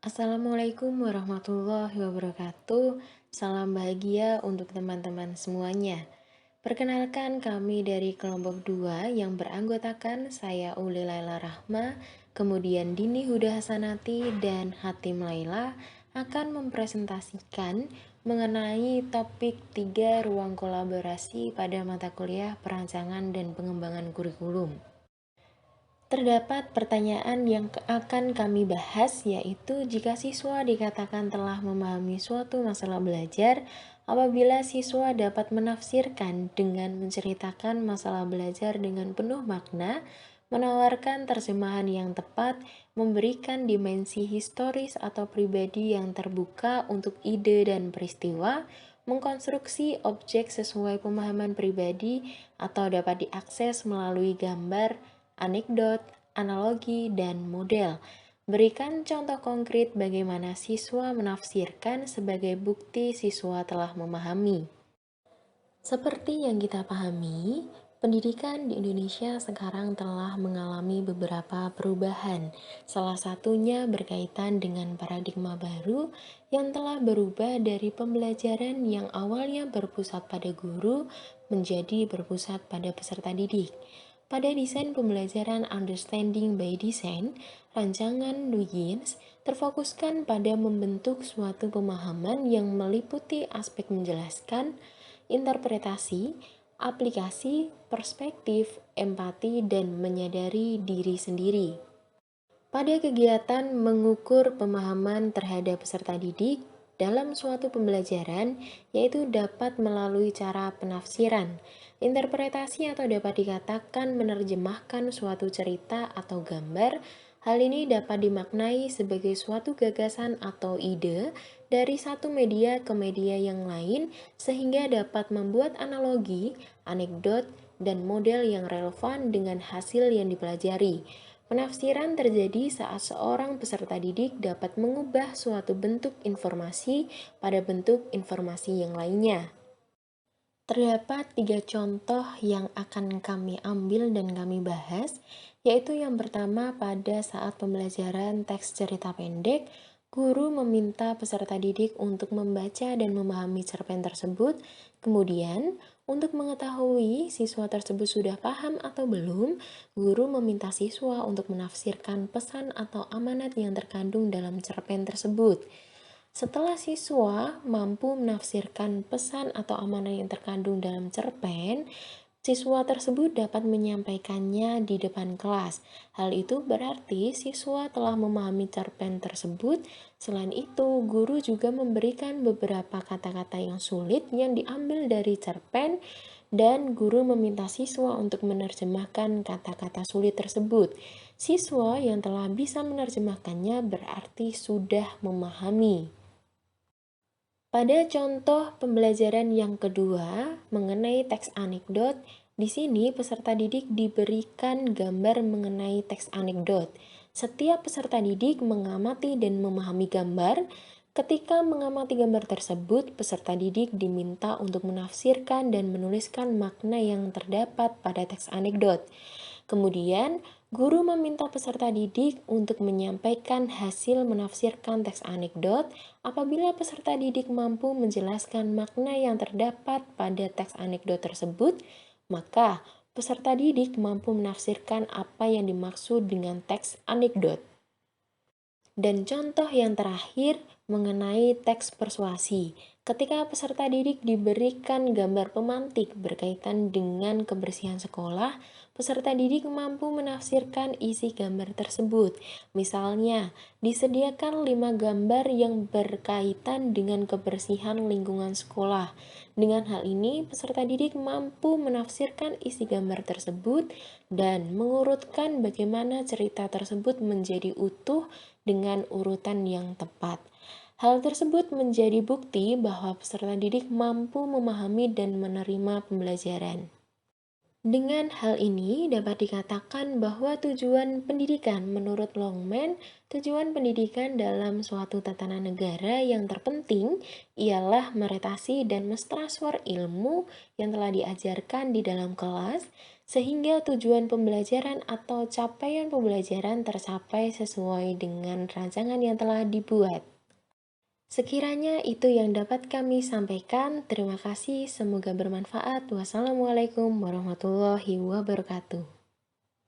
Assalamualaikum warahmatullahi wabarakatuh. Salam bahagia untuk teman-teman semuanya. Perkenalkan kami dari kelompok 2 yang beranggotakan saya Uli Laila Rahma, kemudian Dini Huda Hasanati dan Hatim Laila akan mempresentasikan mengenai topik 3 ruang kolaborasi pada mata kuliah perancangan dan pengembangan kurikulum. Terdapat pertanyaan yang akan kami bahas, yaitu jika siswa dikatakan telah memahami suatu masalah belajar, apabila siswa dapat menafsirkan dengan menceritakan masalah belajar dengan penuh makna, menawarkan terjemahan yang tepat, memberikan dimensi historis atau pribadi yang terbuka untuk ide dan peristiwa, mengkonstruksi objek sesuai pemahaman pribadi atau dapat diakses melalui gambar, anekdot, analogi, dan model. Berikan contoh konkret bagaimana siswa menafsirkan sebagai bukti siswa telah memahami. Seperti yang kita pahami, pendidikan di Indonesia sekarang telah mengalami beberapa perubahan. Salah satunya berkaitan dengan paradigma baru yang telah berubah dari pembelajaran yang awalnya berpusat pada guru menjadi berpusat pada peserta didik. Pada desain pembelajaran Understanding by Design, rancangan Huygens terfokuskan pada membentuk suatu pemahaman yang meliputi aspek menjelaskan, interpretasi, aplikasi, perspektif, empati, dan menyadari diri sendiri. Pada kegiatan mengukur pemahaman terhadap peserta didik dalam suatu pembelajaran, yaitu dapat melalui cara penafsiran, interpretasi atau dapat dikatakan menerjemahkan suatu cerita atau gambar. Hal ini dapat dimaknai sebagai suatu gagasan atau ide dari satu media ke media yang lain sehingga dapat membuat analogi, anekdot, dan model yang relevan dengan hasil yang dipelajari. Penafsiran terjadi saat seorang peserta didik dapat mengubah suatu bentuk informasi pada bentuk informasi yang lainnya. Terdapat 3 contoh yang akan kami ambil dan kami bahas, yaitu yang pertama pada saat pembelajaran teks cerita pendek, guru meminta peserta didik untuk membaca dan memahami cerpen tersebut. Kemudian, untuk mengetahui siswa tersebut sudah paham atau belum, guru meminta siswa untuk menafsirkan pesan atau amanat yang terkandung dalam cerpen tersebut. Setelah siswa mampu menafsirkan pesan atau amanat yang terkandung dalam cerpen, siswa tersebut dapat menyampaikannya di depan kelas. Hal itu berarti siswa telah memahami cerpen tersebut. Selain itu, guru juga memberikan beberapa kata-kata yang sulit yang diambil dari cerpen dan guru meminta siswa untuk menerjemahkan kata-kata sulit tersebut. Siswa yang telah bisa menerjemahkannya berarti sudah memahami. Pada contoh pembelajaran yang kedua mengenai teks anekdot, di sini peserta didik diberikan gambar mengenai teks anekdot. Setiap peserta didik mengamati dan memahami gambar. Ketika mengamati gambar tersebut, peserta didik diminta untuk menafsirkan dan menuliskan makna yang terdapat pada teks anekdot. Kemudian, guru meminta peserta didik untuk menyampaikan hasil menafsirkan teks anekdot. Apabila peserta didik mampu menjelaskan makna yang terdapat pada teks anekdot tersebut, maka peserta didik mampu menafsirkan apa yang dimaksud dengan teks anekdot. Dan contoh yang terakhir mengenai teks persuasi. Ketika peserta didik diberikan gambar pemantik berkaitan dengan kebersihan sekolah, peserta didik mampu menafsirkan isi gambar tersebut. Misalnya, disediakan 5 gambar yang berkaitan dengan kebersihan lingkungan sekolah. Dengan hal ini, peserta didik mampu menafsirkan isi gambar tersebut dan mengurutkan bagaimana cerita tersebut menjadi utuh dengan urutan yang tepat. Hal tersebut menjadi bukti bahwa peserta didik mampu memahami dan menerima pembelajaran. Dengan hal ini dapat dikatakan bahwa tujuan pendidikan menurut Longman, tujuan pendidikan dalam suatu tatanan negara yang terpenting ialah meretasi dan mentransfer ilmu yang telah diajarkan di dalam kelas sehingga tujuan pembelajaran atau capaian pembelajaran tercapai sesuai dengan rancangan yang telah dibuat. Sekiranya itu yang dapat kami sampaikan. Terima kasih, semoga bermanfaat. Wassalamualaikum warahmatullahi wabarakatuh.